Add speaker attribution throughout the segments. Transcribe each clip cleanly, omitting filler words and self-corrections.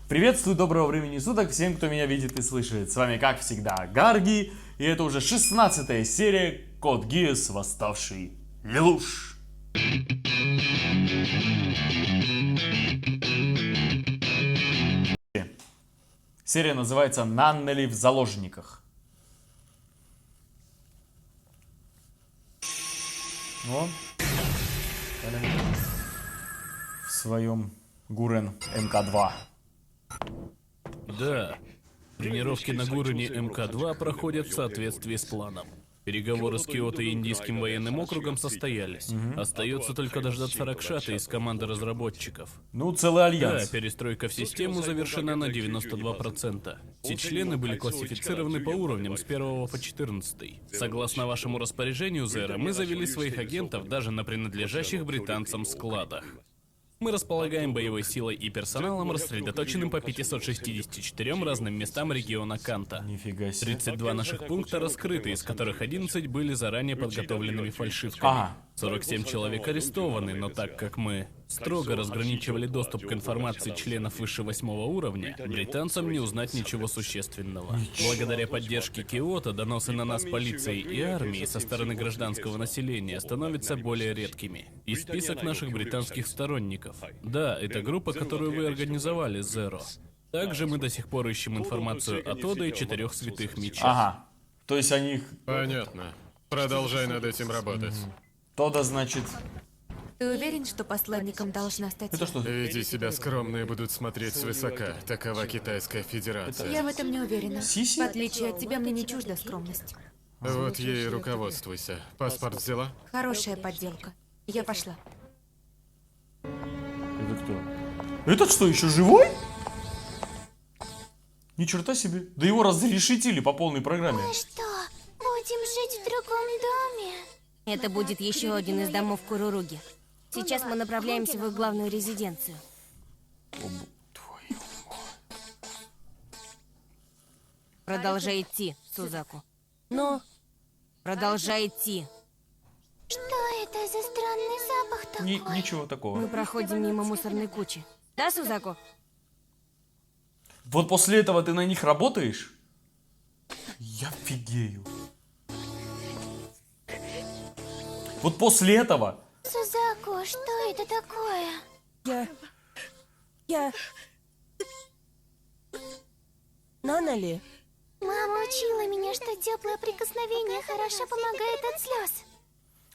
Speaker 1: Приветствую, доброго времени суток всем, кто меня видит и слышит. С вами, как всегда, Гарги, и это уже 16-я серия Код Гиас Восставший Лелуш. Серия называется «Наннели в заложниках». Вот. В своем Гурен МК-2.
Speaker 2: Да. Тренировки на Гурене МК-2 проходят в соответствии с планом. Переговоры с Киото и Индийским военным округом состоялись. Остается только дождаться Ракшата из команды разработчиков.
Speaker 1: Ну, целый
Speaker 2: Да,
Speaker 1: альянс.
Speaker 2: перестройка в систему завершена на 92%. Все члены были классифицированы по уровням с 1 по 14. Согласно вашему распоряжению, Зеро, мы завели своих агентов даже на принадлежащих британцам складах. Мы располагаем боевой силой и персоналом, рассредоточенным по 564 разным местам региона Канта.
Speaker 1: Нифига себе.
Speaker 2: 32 наших пункта раскрыты, из которых 11 были заранее подготовленными фальшивками.
Speaker 1: Ага.
Speaker 2: 47 человек арестованы, но так как мы строго разграничивали доступ к информации членов выше 8-го уровня, британцам не узнать ничего существенного. Благодаря поддержке Киото, доносы на нас полиции и армии со стороны гражданского населения становятся более редкими. И список наших британских сторонников. Да, это группа, которую вы организовали, Зеро. Также мы до сих пор ищем информацию от Ода и 4 святых мечей.
Speaker 1: Ага. То есть они их...
Speaker 3: Понятно. Продолжай над этим работать.
Speaker 1: Тода, значит...
Speaker 4: Ты уверен, что посланником должна стать
Speaker 1: Это
Speaker 4: я?
Speaker 1: что?
Speaker 3: Веди себя скромно и будут смотреть свысока. Такова Китайская Федерация.
Speaker 4: Я в этом не уверена.
Speaker 1: Сиси?
Speaker 4: В отличие от тебя, мне не чужда скромность.
Speaker 3: Вот ей и руководствуйся. Паспорт взяла?
Speaker 4: Хорошая подделка. Я пошла.
Speaker 1: Это кто? Этот что, еще живой? Ни черта себе. Да его разрешетили по полной программе.
Speaker 5: Что, будем жить в другом доме?
Speaker 6: Это будет еще один из домов Куруруги. Сейчас мы направляемся в их главную резиденцию. Продолжай идти, Сузаку. Но продолжай идти.
Speaker 5: Что это за странный запах такой?
Speaker 1: Ничего такого.
Speaker 6: Мы проходим мимо мусорной кучи. Да, Сузаку?
Speaker 1: Вот после этого ты на них работаешь? Я офигею. Вот после этого...
Speaker 5: Сузаку, что это такое?
Speaker 6: Я... Нанали?
Speaker 5: Мама учила меня, что теплое прикосновение хорошо помогает от слез.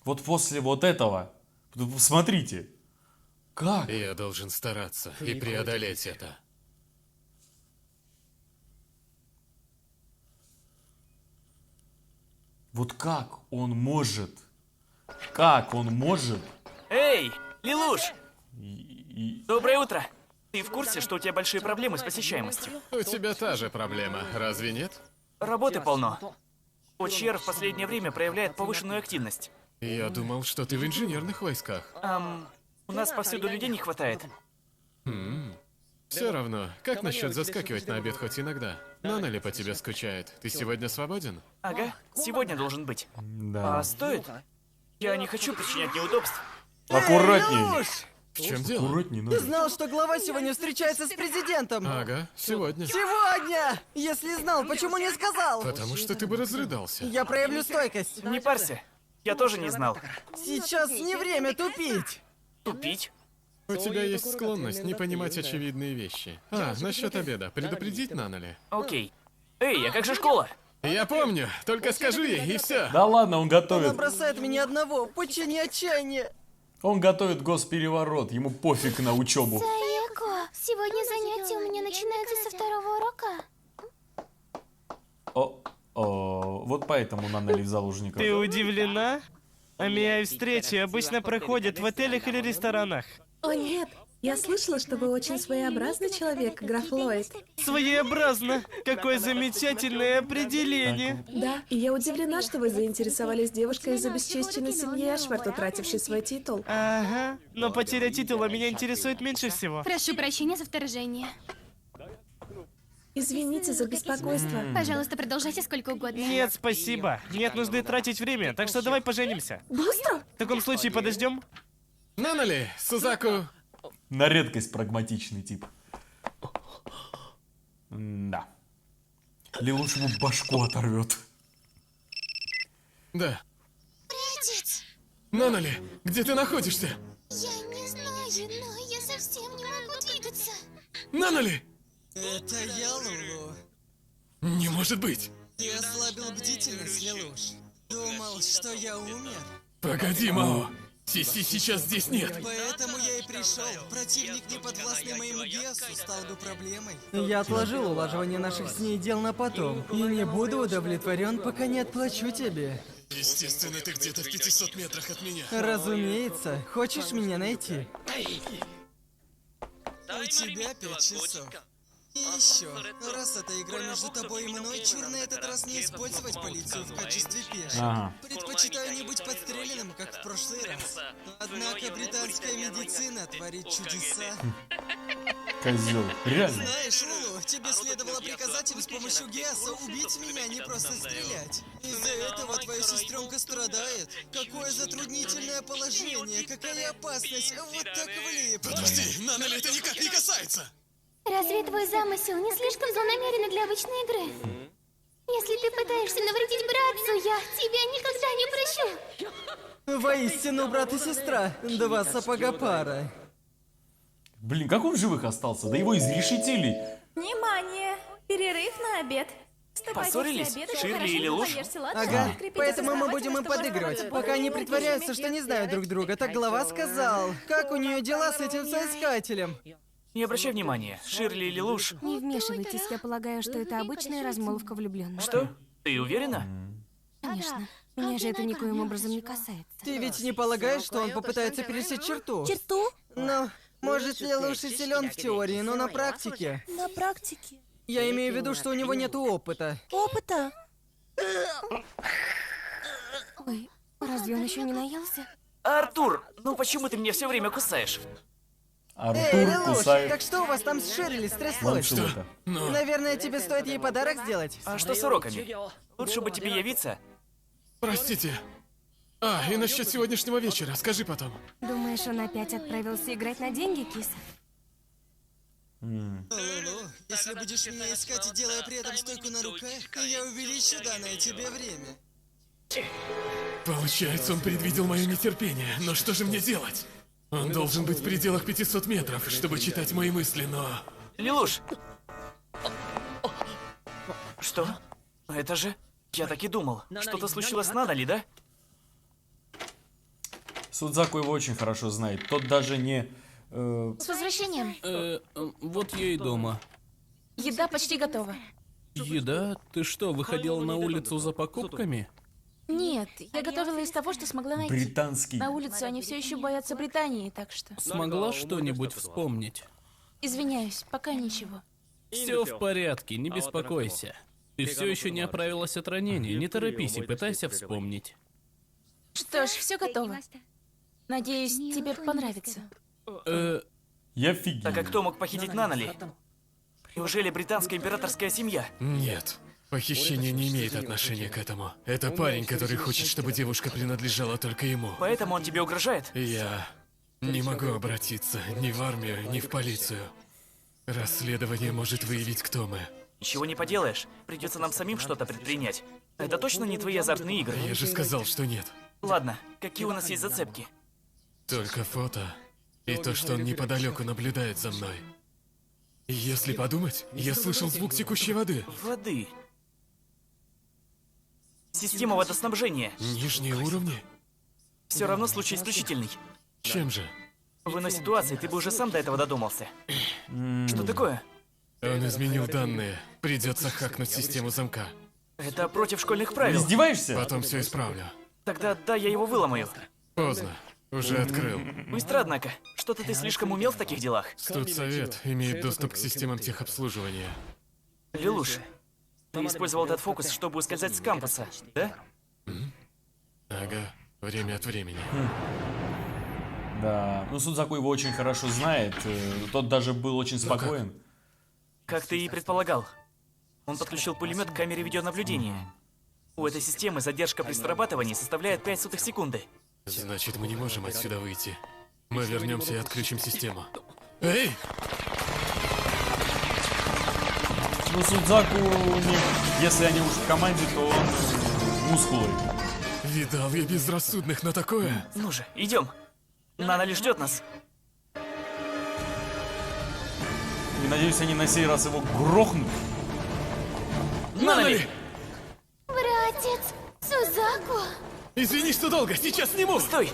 Speaker 1: Вот после вот этого... Смотрите. Как?
Speaker 3: Я должен стараться и преодолеть это.
Speaker 1: Вот как он может? Как он может?
Speaker 7: Эй, Лелуш!
Speaker 1: И-
Speaker 7: Доброе утро! Ты в курсе, что у тебя большие проблемы с посещаемостью?
Speaker 3: У тебя та же проблема, разве нет?
Speaker 7: Работы полно. ОЧР в последнее время проявляет повышенную активность.
Speaker 3: Я думал, что ты в инженерных войсках.
Speaker 7: У нас повсюду людей не хватает.
Speaker 3: Все равно, как насчет заскакивать на обед хоть иногда? Нанали по тебе скучает. Ты сегодня свободен?
Speaker 7: Ага, сегодня должен быть.
Speaker 1: Да.
Speaker 7: А стоит? Я не хочу причинять неудобств.
Speaker 1: Аккуратней.
Speaker 3: В чем дело?
Speaker 1: Аккуратней надо.
Speaker 8: Знал, что глава сегодня встречается с президентом.
Speaker 3: Ага, сегодня.
Speaker 8: Сегодня! Если знал, почему не сказал?
Speaker 3: Потому что ты бы разрыдался.
Speaker 8: Я проявлю стойкость.
Speaker 7: Не парься. Я тоже не знал.
Speaker 8: Сейчас не время тупить.
Speaker 7: Тупить?
Speaker 3: У тебя есть склонность не понимать очевидные вещи. Насчет обеда. Предупредить Нанали?
Speaker 7: Окей. Эй, а как же школа?
Speaker 3: Я помню, только скажи ей, и все.
Speaker 1: Да ладно, он
Speaker 8: Она
Speaker 1: готовит.
Speaker 8: бросает меня одного. Почини отчаяние.
Speaker 1: Он готовит госпереворот. Ему пофиг на учебу.
Speaker 5: Саеко, сегодня занятия у меня начинаются со второго урока.
Speaker 1: Вот поэтому Наннели в заложниках.
Speaker 9: Ты удивлена? Амиай встречи обычно проходят в отелях или ресторанах.
Speaker 10: О нет, я слышала, что вы очень своеобразный человек, граф Ллойд.
Speaker 9: Своеобразно. Какое замечательное определение.
Speaker 10: Да, и я удивлена, что вы заинтересовались девушкой из обесчещенной семьи Эшвард, утратившей свой титул.
Speaker 9: Ага. Но потеря титула меня интересует меньше всего.
Speaker 5: Прошу прощения за вторжение.
Speaker 10: Извините за беспокойство.
Speaker 5: Пожалуйста, продолжайте сколько угодно.
Speaker 9: Нет, спасибо. Нет нужды тратить время, так что давай поженимся.
Speaker 10: Быстро?
Speaker 9: В таком случае подождем.
Speaker 3: Нанали, Сузаку.
Speaker 1: На редкость прагматичный тип. Да. Лелуш ему башку оторвет.
Speaker 3: Да.
Speaker 5: Братец,
Speaker 3: Нанали, где ты находишься?
Speaker 5: я не знаю, но я совсем не могу двигаться.
Speaker 3: Нанали!
Speaker 8: Это я, Лулу.
Speaker 3: Не может быть!
Speaker 8: Ты ослабил бдительность, Лелуш. Думал, что я умер.
Speaker 3: Погоди, Мао. Сиси сейчас здесь нет.
Speaker 8: Поэтому я и пришел. Противник, не подвластный моему Гесу, стал бы проблемой. Я отложил улаживание наших с ней дел на потом. И не буду удовлетворен, пока не отплачу тебе.
Speaker 3: Естественно, ты где-то в 500 метрах от меня.
Speaker 8: Разумеется. Хочешь меня найти? У тебя 5 часов. И еще, раз эта игра между тобой и мной, чур на этот раз не использовать полицию в качестве пешек.
Speaker 1: Ага.
Speaker 8: Предпочитаю не быть подстреленным, как в прошлый раз. Однако британская медицина творит чудеса.
Speaker 1: Козел. Реально.
Speaker 8: Знаешь, Лулу, тебе следовало приказать им с помощью Геаса убить меня, не просто стрелять. Из-за этого твоя сестренка страдает. Какое затруднительное положение, какая опасность, вот так влип.
Speaker 3: Подожди, Нанали это никак не касается!
Speaker 5: Разве твой замысел не слишком злонамеренный для обычной игры? Если ты пытаешься навредить братцу, я тебя никогда не прощу.
Speaker 8: Воистину, брат и сестра, два сапога пара.
Speaker 1: Блин, как он в живых остался? Да его изрешетили.
Speaker 11: Внимание! Перерыв на обед.
Speaker 7: Поссорились? Ширли и Лелуш?
Speaker 8: Ага, поэтому мы будем им подыгрывать, пока они притворяются, что не знают друг друга. Так глава сказал. Как у нее дела с этим соискателем?
Speaker 7: Не обращай внимания. Ширли и Лелуш.
Speaker 6: Не вмешивайтесь, я полагаю, что это обычная размолвка влюбленных.
Speaker 7: Что? Ты уверена?
Speaker 6: Конечно. Меня же это никоим образом не касается.
Speaker 8: Ты ведь не полагаешь, что он попытается пересечь черту?
Speaker 6: Черту?
Speaker 8: Ну, может, Лелуш и силен в теории, но на практике.
Speaker 11: На практике.
Speaker 8: Я имею в виду, что у него нет опыта.
Speaker 11: Опыта?
Speaker 6: Ой, разве он еще не наелся?
Speaker 7: Артур, ну почему ты меня все время кусаешь?
Speaker 1: Артур
Speaker 8: Лелуш,
Speaker 1: кусает
Speaker 8: так что у вас там с Ширли стряслось?
Speaker 1: ланцелота.
Speaker 8: Наверное, тебе стоит ей подарок сделать?
Speaker 7: А что с уроками? Лучше бы тебе явиться.
Speaker 3: Простите. А, и насчет сегодняшнего вечера, скажи потом.
Speaker 6: Думаешь, он опять отправился играть на деньги, киса?
Speaker 8: Лулу, если будешь меня искать и делая при этом стойку на руках, я увеличу данное тебе время.
Speaker 3: Получается, он предвидел мое нетерпение, но что же мне делать? Он должен быть в пределах 500 метров, чтобы читать мои мысли, но...
Speaker 7: Лелуш! Что? Это же... Я так и думал. Что-то случилось с Нанали, да?
Speaker 1: Судзаку его очень хорошо знает. Тот даже не...
Speaker 11: С возвращением.
Speaker 2: Вот я и дома.
Speaker 11: Еда почти готова.
Speaker 2: Еда? Ты что, выходила на улицу за покупками?
Speaker 11: Нет, я готовила из того, что смогла найти.
Speaker 1: британский.
Speaker 11: На улице они все еще боятся Британии, так что...
Speaker 2: Смогла что-нибудь вспомнить?
Speaker 11: Извиняюсь, пока ничего.
Speaker 2: Все в порядке, не беспокойся. Ты все еще не оправилась от ранения, не торопись и пытайся вспомнить.
Speaker 11: Что ж, все готово. Надеюсь, тебе понравится.
Speaker 1: Я фигел.
Speaker 7: Так а кто мог похитить Нанали? Неужели британская императорская семья?
Speaker 3: Нет. Похищение не имеет отношения к этому. Это парень, который хочет, чтобы девушка принадлежала только ему.
Speaker 7: Поэтому он тебе угрожает?
Speaker 3: Я не могу обратиться ни в армию, ни в полицию. Расследование может выявить, кто мы.
Speaker 7: Ничего не поделаешь. Придется нам самим что-то предпринять. Это точно не твои азартные игры?
Speaker 3: Я же сказал, что нет.
Speaker 7: Ладно, какие у нас есть зацепки?
Speaker 3: Только фото. И то, что он неподалеку наблюдает за мной. И если подумать, я слышал звук текущей воды.
Speaker 7: Воды. Система водоснабжения.
Speaker 3: Нижние уровни?
Speaker 7: Все равно случай исключительный.
Speaker 3: Чем же?
Speaker 7: В иной ситуации ты бы уже сам до этого додумался. Что такое?
Speaker 3: Он изменил данные. Придется хакнуть систему замка.
Speaker 7: Это против школьных правил.
Speaker 1: Издеваешься?
Speaker 3: Потом все исправлю.
Speaker 7: Тогда да, я его выломаю.
Speaker 3: Поздно. Уже открыл.
Speaker 7: Быстро, однако. Что-то ты слишком умел в таких делах.
Speaker 3: Студсовет имеет доступ к системам техобслуживания.
Speaker 7: Лелуш, ты использовал этот фокус, чтобы ускользать с кампуса, да?
Speaker 3: Ага, время от времени.
Speaker 1: Да. Ну, Судзаку его очень хорошо знает. Тот даже был очень спокоен.
Speaker 7: Как ты и предполагал. Он подключил пулемет к камере видеонаблюдения. У этой системы задержка при срабатывании составляет 0,05 секунды.
Speaker 3: Значит, мы не можем отсюда выйти. Мы вернемся и отключим систему. Эй!
Speaker 1: Ну, Судзаку, если они уж в команде, то он мускулы.
Speaker 3: Видал я безрассудных на такое.
Speaker 7: Ну же, идем. Нанали ждет нас.
Speaker 1: И надеюсь, они на сей раз его грохнут.
Speaker 7: Нанали!
Speaker 5: Братец, Сузаку.
Speaker 3: Извини, что долго, сейчас сниму.
Speaker 7: Стой!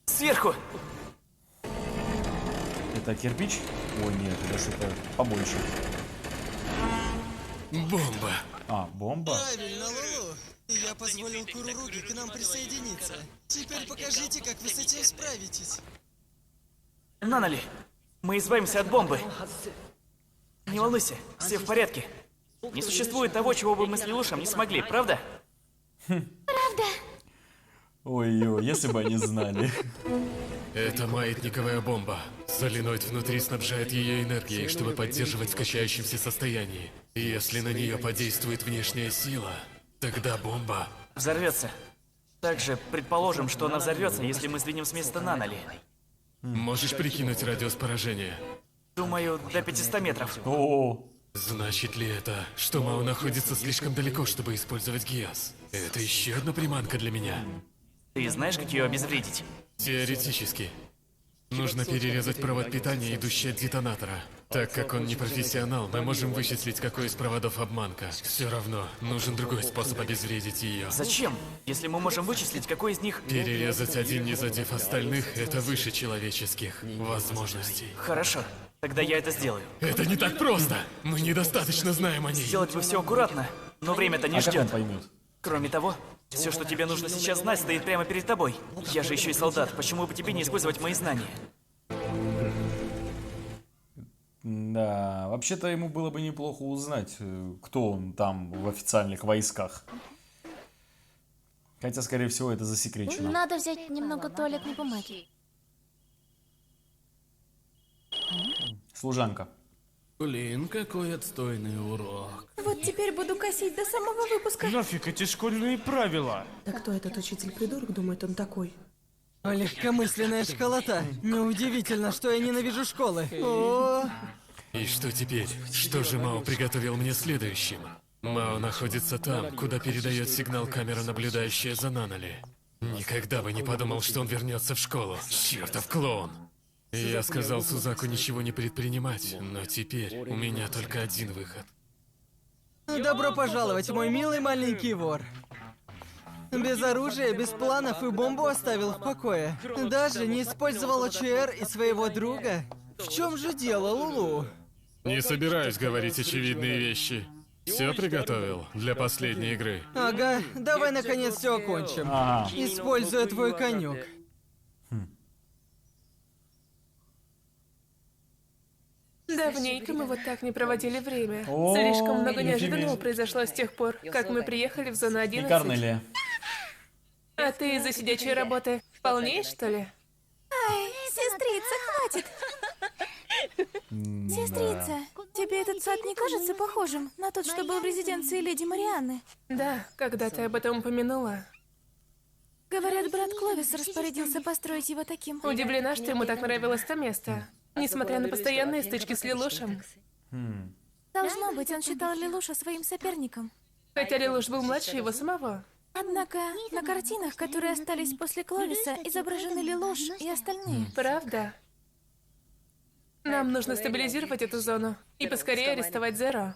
Speaker 7: Сверху!
Speaker 1: Это кирпич? Ой, нет, это что-то побольше.
Speaker 3: Бомба.
Speaker 1: А, бомба?
Speaker 8: Правильно, Лулу. Я позволил Куруруги к нам присоединиться. Теперь покажите, как вы с этим справитесь.
Speaker 7: Нанали, мы избавимся от бомбы. Не волнуйся, все в порядке. Не существует того, чего бы мы с Лилушем не смогли, правда?
Speaker 5: Правда?
Speaker 1: Ой-ой, если бы они знали.
Speaker 3: Это маятниковая бомба. Соленоид внутри снабжает ее энергией, чтобы поддерживать в качающемся состоянии. И если на нее подействует внешняя сила, тогда бомба...
Speaker 7: Взорвется. Также предположим, что она взорвется, если мы сдвинем с места Нанали.
Speaker 3: Можешь прикинуть радиус поражения?
Speaker 7: Думаю, до 500 метров.
Speaker 1: О,
Speaker 3: Значит ли это, что Мао находится слишком далеко, чтобы использовать Гиас? Это еще одна приманка для меня.
Speaker 7: Ты знаешь, как ее обезвредить?
Speaker 3: Теоретически. Нужно перерезать провод питания, идущий от детонатора. Так как он не профессионал, мы можем вычислить, какой из проводов обманка. Все равно, нужен другой способ обезвредить ее.
Speaker 7: Зачем? Если мы можем вычислить, какой из них...
Speaker 3: Перерезать один, не задев остальных, это выше человеческих возможностей.
Speaker 7: Хорошо, тогда я это сделаю.
Speaker 3: Это не так просто! Мы недостаточно знаем о ней.
Speaker 7: Сделать бы все аккуратно, но время-то не
Speaker 1: а как он
Speaker 7: ждет.
Speaker 1: поймет?
Speaker 7: Кроме того, все, что тебе нужно сейчас знать, стоит прямо перед тобой. Я же еще и солдат, почему бы тебе не использовать мои знания?
Speaker 1: Да, вообще-то ему было бы неплохо узнать, кто он там в официальных войсках. Хотя, скорее всего, это засекречено.
Speaker 11: Надо взять немного туалетной бумаги.
Speaker 1: Служанка.
Speaker 2: Блин, какой отстойный урок.
Speaker 10: Вот теперь буду косить до самого выпуска.
Speaker 9: Нафиг эти школьные правила?
Speaker 10: Да кто этот учитель-придурок, думает он такой?
Speaker 8: Легкомысленная школота. Неудивительно, что я ненавижу школы. О,
Speaker 3: И что теперь? Что же Мао приготовил мне следующим? Мао находится там, куда передает сигнал камера, наблюдающая за Нанали. Никогда бы не подумал, что он вернется в школу. Чертов клоун! Я сказал Сузаку ничего не предпринимать, но теперь у меня только один выход.
Speaker 8: добро пожаловать, мой милый маленький вор. Без оружия, без планов и бомбу оставил в покое. Даже не использовал ОЧР и своего друга. В чем же дело, Лулу?
Speaker 3: Не собираюсь говорить очевидные вещи. Все приготовил для последней игры.
Speaker 8: Ага, давай наконец все окончим.
Speaker 1: Ага.
Speaker 8: Используя твой конек.
Speaker 12: Давненько мы вот так не проводили время.
Speaker 1: О,
Speaker 12: Слишком много неожиданного
Speaker 1: Ефимия.
Speaker 12: произошло с тех пор, как мы приехали в зону 11.
Speaker 1: И Корнелия.
Speaker 12: А ты из-за сидячей работы полнеешь, что ли?
Speaker 11: Ай, сестрица, хватит. Сестрица, тебе этот сад не кажется похожим на тот, что был в резиденции леди Марианны?
Speaker 12: Да, когда ты об этом упомянула.
Speaker 11: Говорят, брат Кловис распорядился построить его таким.
Speaker 12: Удивлена, что ему так нравилось то место. Несмотря на постоянные стычки с Лилушем.
Speaker 11: Должно быть, он считал Лилуша своим соперником.
Speaker 12: Хотя Лилуш был младше его самого.
Speaker 11: Однако на картинах, которые остались после Кловиса, изображены Лилуш и остальные.
Speaker 12: Правда? Нам нужно стабилизировать эту зону и поскорее арестовать Зеро.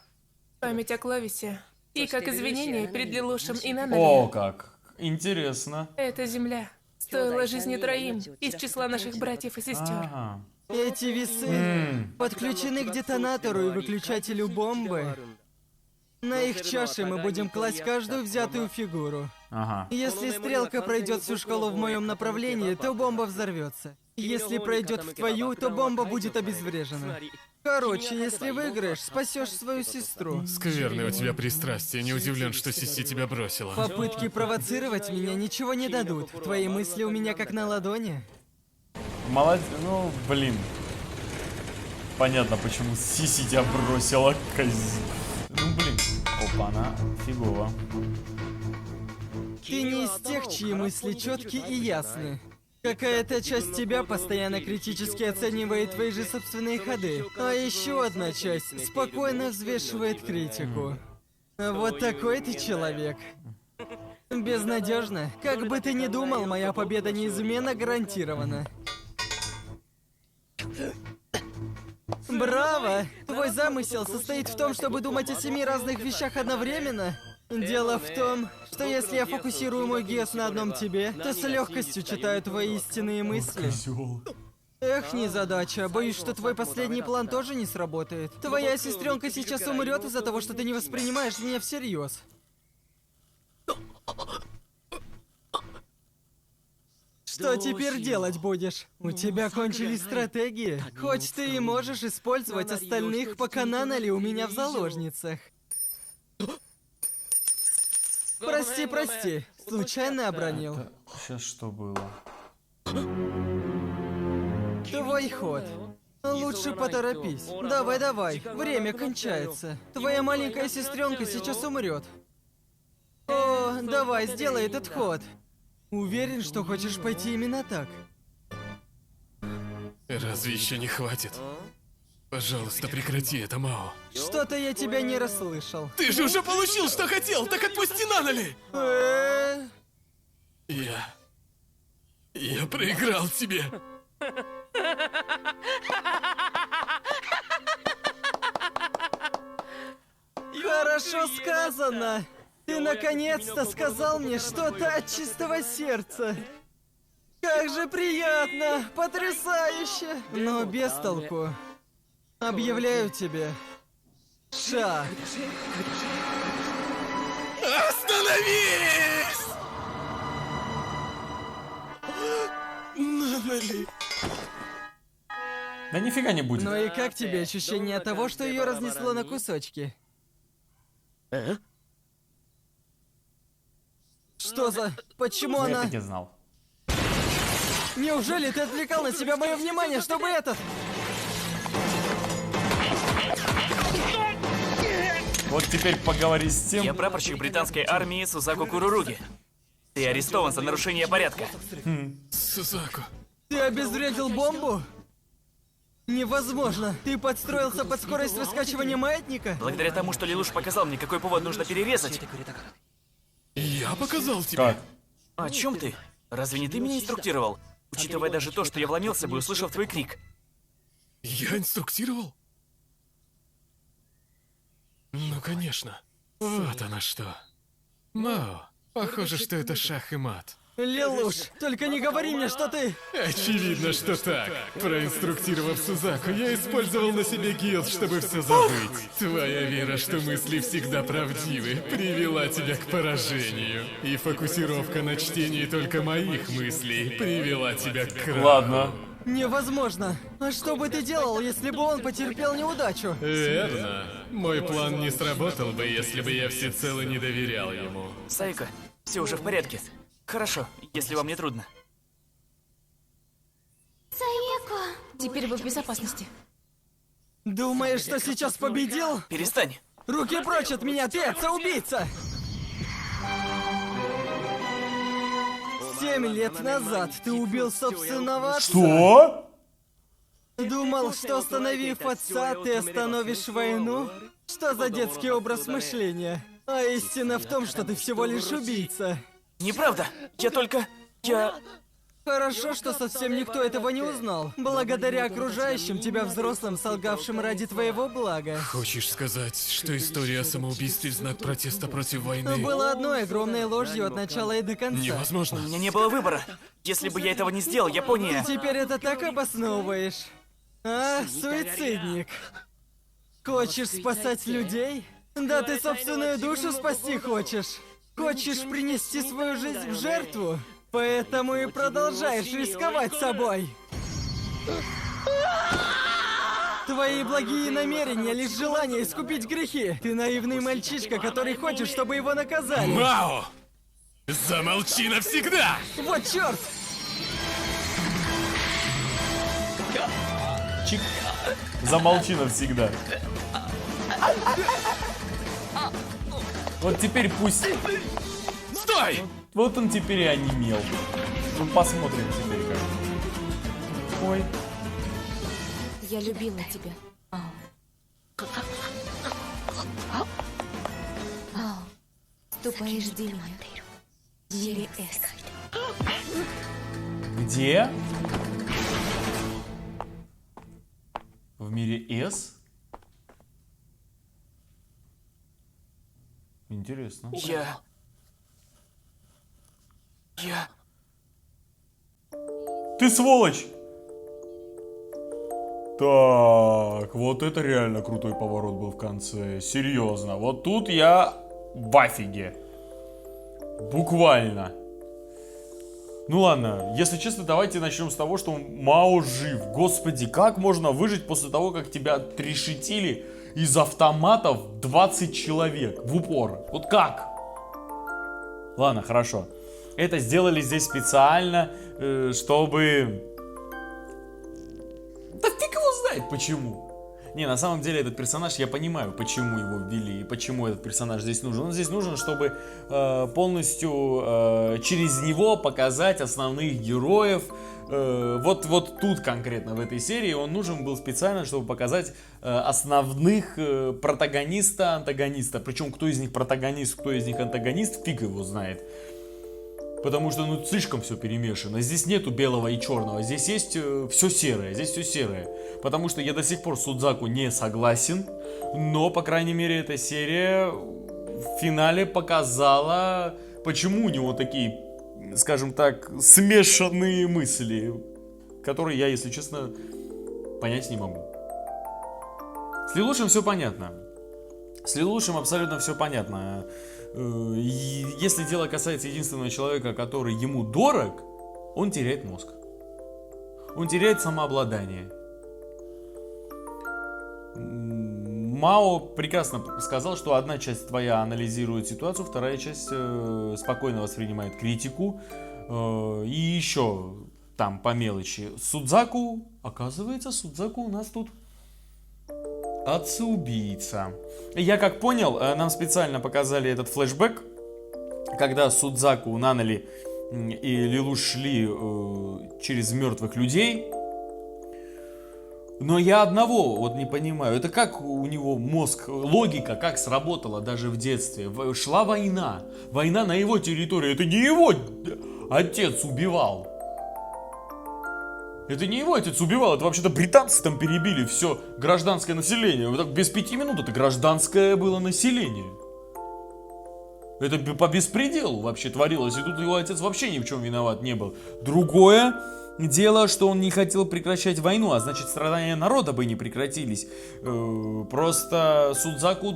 Speaker 12: Память о Кловисе. И как извинение перед Лилушем и Нанали.
Speaker 1: О, как интересно.
Speaker 12: Эта земля стоила жизни троим из числа наших братьев и сестер.
Speaker 1: Ага.
Speaker 8: Эти весы подключены к детонатору и выключателю бомбы. На их чаше мы будем класть каждую взятую фигуру.
Speaker 1: Ага.
Speaker 8: Если стрелка пройдет всю шкалу в моем направлении, то бомба взорвется. Если пройдет в твою, то бомба будет обезврежена. Короче, если выиграешь, спасешь свою сестру.
Speaker 3: Скверное у тебя пристрастие, не удивлен, что Сиси тебя бросила.
Speaker 8: Попытки провоцировать меня ничего не дадут. Твои мысли у меня как на ладони.
Speaker 1: Молодец, ну, блин. Понятно, почему Сиси тебя бросила, коз... Ну, блин. Опа-на, фигово.
Speaker 8: Ты не из тех, чьи мысли четкие и ясны. Какая-то часть тебя постоянно критически оценивает твои же собственные ходы. А еще одна часть спокойно взвешивает критику. Вот такой ты человек. Безнадежно. Как бы ты ни думал, моя победа неизменно гарантирована. Браво! Твой замысел состоит в том, чтобы думать о 7 разных вещах одновременно. Дело в том, что если я фокусирую мой гес на одном тебе, то с легкостью читаю твои истинные мысли. Эх, незадача. Боюсь, что твой последний план тоже не сработает. Твоя сестренка сейчас умрет из-за того, что ты не воспринимаешь меня всерьез. Что теперь делать будешь? У тебя кончились стратегии. Хоть ты и можешь использовать остальных, пока Нанали у меня в заложницах. Прости. Случайно обронил.
Speaker 1: Сейчас что было?
Speaker 8: Твой ход. Лучше поторопись. Давай. Время кончается. Твоя маленькая сестренка сейчас умрет. О, давай, сделай этот ход. Уверен, что хочешь пойти именно так.
Speaker 3: Разве еще не хватит? Пожалуйста, прекрати это, Мао.
Speaker 8: Что-то я тебя не расслышал.
Speaker 3: Ты же уже получил, что хотел! Так отпусти Нанали! Я проиграл тебе.
Speaker 8: Хорошо сказано. Ты наконец-то сказал мне что-то от чистого сердца. Как же приятно, потрясающе. Но без толку. Объявляю тебе. Шах.
Speaker 3: Остановись! Нанали.
Speaker 1: Да нифига не будет.
Speaker 8: Ну и как тебе ощущение того, что ее разнесло на кусочки? Что за... Почему
Speaker 1: Я
Speaker 8: она...
Speaker 1: так и знал.
Speaker 8: Неужели ты отвлекал на себя мое внимание, чтобы этот...
Speaker 1: Вот теперь поговори с тем...
Speaker 7: Я прапорщик британской армии Сузаку Куруруги. Ты арестован за нарушение порядка.
Speaker 3: Сузаку.
Speaker 8: Ты обезвредил бомбу? Невозможно. Ты подстроился под скорость раскачивания маятника?
Speaker 7: Благодаря тому, что Лелуш показал мне, какой повод нужно перерезать.
Speaker 3: Я показал тебе?
Speaker 1: Как?
Speaker 7: О чем ты? Разве не ты меня инструктировал? Учитывая даже то, что я вломился бы, услышав твой крик.
Speaker 3: Я инструктировал? Ну, конечно. Вот оно что. Мао, похоже, что это шах и мат.
Speaker 8: Лелуш, только не говори мне, что ты...
Speaker 3: Очевидно, что так. Проинструктировав Сузаку, я использовал на себе гилд, чтобы все забыть. Твоя вера, что мысли всегда правдивы, привела тебя к поражению. И фокусировка на чтении только моих мыслей привела тебя к краху.
Speaker 1: Ладно.
Speaker 8: Невозможно. А что бы ты делал, если бы он потерпел неудачу?
Speaker 3: Верно. Мой план не сработал бы, если бы я всецело не доверял ему.
Speaker 7: Сайка, все уже в порядке. Хорошо, если вам не трудно.
Speaker 5: Саеко.
Speaker 11: Теперь вы в безопасности.
Speaker 8: Думаешь, что сейчас победил?
Speaker 7: Перестань.
Speaker 8: Руки прочь от меня, ты отца-убийца! 7 лет назад ты убил собственного отца.
Speaker 1: Что?
Speaker 8: Думал, что остановив отца, ты остановишь войну? Что за детский образ мышления? А истина в том, что ты всего лишь убийца.
Speaker 7: Неправда. Я...
Speaker 8: Хорошо, что совсем никто этого не узнал. Благодаря окружающим тебя взрослым, солгавшим ради твоего блага.
Speaker 3: Хочешь сказать, что история о самоубийстве в знак протеста против войны?
Speaker 8: Было одной огромной ложью от начала и до конца.
Speaker 3: Невозможно.
Speaker 7: У меня не было выбора. Если бы я этого не сделал, Япония...
Speaker 8: Ты теперь это так обосновываешь? А, суицидник. Хочешь спасать людей? Да ты собственную душу спасти хочешь. Хочешь принести свою жизнь в жертву? Поэтому и продолжаешь рисковать собой. Твои благие намерения — лишь желание искупить грехи. Ты наивный мальчишка, который хочет, чтобы его наказали.
Speaker 3: Мао! Замолчи навсегда!
Speaker 8: Вот черт!
Speaker 1: Чик. Замолчи навсегда. Вот теперь пусть...
Speaker 3: Стой!
Speaker 1: Вот он теперь и онемел. Ну, посмотрим теперь как. Ой.
Speaker 4: Я любила тебя. Ступай и жди меня. В мире С.
Speaker 1: Где? В мире С? Интересно.
Speaker 7: Я...
Speaker 1: Ты сволочь! Так, вот это реально крутой поворот был в конце. Серьезно, вот тут я в афиге. Буквально. Ну ладно, если честно, давайте начнем с того, что Мао жив. Господи, как можно выжить после того, как тебя трешетили из автоматов 20 человек в упор? Вот как? Ладно, хорошо. Это сделали здесь специально, чтобы... Да фиг его знает почему. Не, на самом деле этот персонаж, я понимаю, почему его ввели и почему этот персонаж здесь нужен. Он здесь нужен, чтобы полностью через него показать основных героев. Вот тут конкретно в этой серии он нужен был специально, чтобы показать основных протагониста-антагониста. Причем кто из них протагонист, кто из них антагонист, фиг его знает. Потому что, ну, слишком все перемешано. Здесь нету белого и черного. Здесь есть все серое. Здесь все серое. Потому что я до сих пор с Судзаку не согласен. Но, по крайней мере, эта серия в финале показала, почему у него такие, скажем так, смешанные мысли. Которые я, если честно, понять не могу. С Лелушем все понятно. С Лелушем абсолютно все понятно. Если дело касается единственного человека, который ему дорог, он теряет мозг. Он теряет самообладание. Мао прекрасно сказал, что одна часть твоя анализирует ситуацию, вторая часть спокойно воспринимает критику. И еще там по мелочи. Судзаку, оказывается, Судзаку у нас тут отца-убийца. Я как понял, нам специально показали этот флешбэк, когда Судзаку, Нанали и Лелуш шли через мертвых людей. Но я одного вот не понимаю, это как у него мозг, логика как сработала даже в детстве. Шла война, война на его территории, это не его отец убивал. Это не его отец убивал, это вообще-то британцы там перебили все гражданское население. Вот так без 5 минут это гражданское было население. Это по беспределу вообще творилось, и тут его отец вообще ни в чем виноват не был. Другое дело, что он не хотел прекращать войну, а значит страдания народа бы не прекратились. Просто Судзаку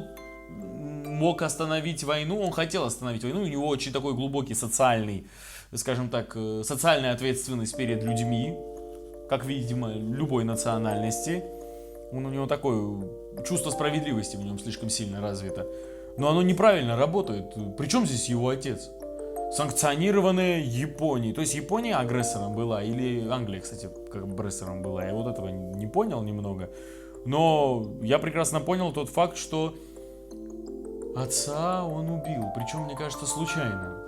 Speaker 1: мог остановить войну, он хотел остановить войну, у него очень такой глубокий социальный, скажем так, социальная ответственность перед людьми. Как, видимо, любой национальности. У него такое чувство справедливости в нем слишком сильно развито. Но оно неправильно работает. Причем здесь его отец? Санкционированная Японией. То есть Япония агрессором была, или Англия, кстати, как агрессором была. Я вот этого не понял немного. Но я прекрасно понял тот факт, что отца он убил. Причем, мне кажется, случайно.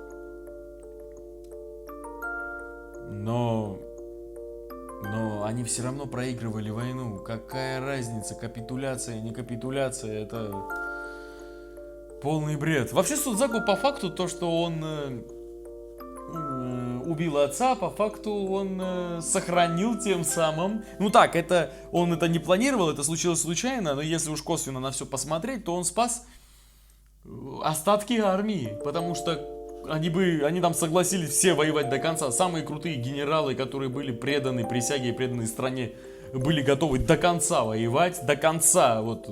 Speaker 1: Но они все равно проигрывали войну. Какая разница, капитуляция, не капитуляция, это полный бред. Вообще Судзаку по факту то, что он убил отца, по факту он сохранил тем самым. Ну так, он это не планировал, это случилось случайно, но если уж косвенно на все посмотреть, то он спас остатки армии, потому что они там согласились все воевать до конца. Самые крутые генералы, которые были преданы присяге и преданы стране, были готовы до конца воевать, до конца, вот,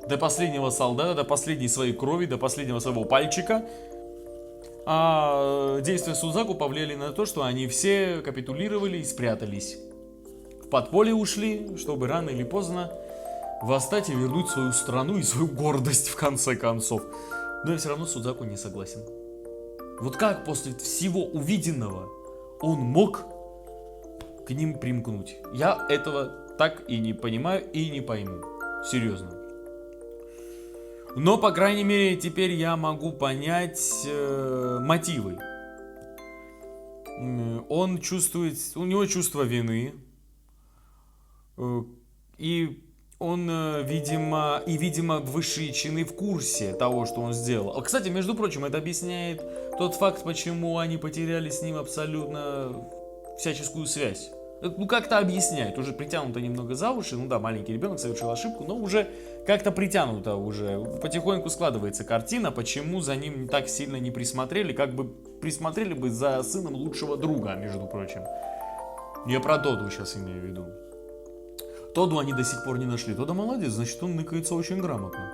Speaker 1: до последнего солдата, до последней своей крови, до последнего своего пальчика. А действия Судзаку повлияли на то, что они все капитулировали и спрятались. В подполье ушли, чтобы рано или поздно восстать и вернуть свою страну и свою гордость в конце концов. Но я все равно с Судзаку не согласен. Вот как после всего увиденного он мог к ним примкнуть? Я этого так и не понимаю и не пойму. Серьезно. Но, по крайней мере, теперь я могу понять мотивы. Он чувствует, у него чувство вины, и он, видимо, высшие чины в курсе того, что он сделал. Кстати, между прочим, это объясняет тот факт, почему они потеряли с ним абсолютно всяческую связь. Ну, как-то объясняет, уже притянуто немного за уши, ну да, маленький ребенок совершил ошибку, но уже как-то притянуто уже, потихоньку складывается картина, почему за ним так сильно не присмотрели, как бы присмотрели бы за сыном лучшего друга, между прочим. Я про Тодду сейчас имею в виду. Тодду они до сих пор не нашли. Тодда молодец, значит, он ныкается очень грамотно.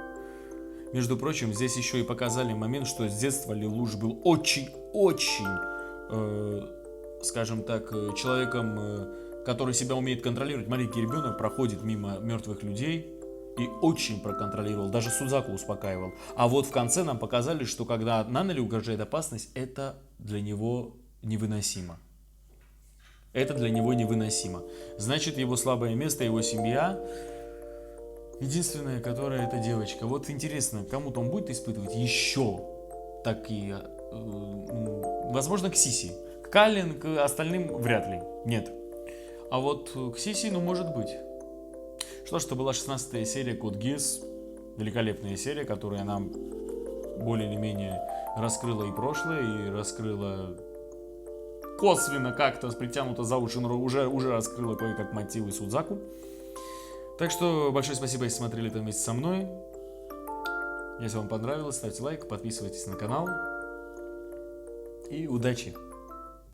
Speaker 1: Между прочим, здесь еще и показали момент, что с детства Лелуш был очень-очень, скажем так, человеком, который себя умеет контролировать. Маленький ребенок проходит мимо мертвых людей и очень проконтролировал, даже Судзаку успокаивал. А вот в конце нам показали, что когда Нанали угрожает опасность, это для него невыносимо. Это для него невыносимо. Значит, его слабое место, его семья, единственная, которая это девочка. Вот интересно, кому-то он будет испытывать еще такие, возможно, к Сиси. К Каллен, к остальным вряд ли. Нет. А вот к Сиси, ну, может быть. Что ж, это была 16-я серия Код Гесс. Великолепная серия, которая нам более или менее раскрыла и прошлое, и раскрыла косвенно как-то притянуто за уши, уже раскрыла кое-как мотивы Судзаку. Так что большое спасибо, если смотрели это вместе со мной. Если вам понравилось, ставьте лайк, подписывайтесь на канал. И удачи!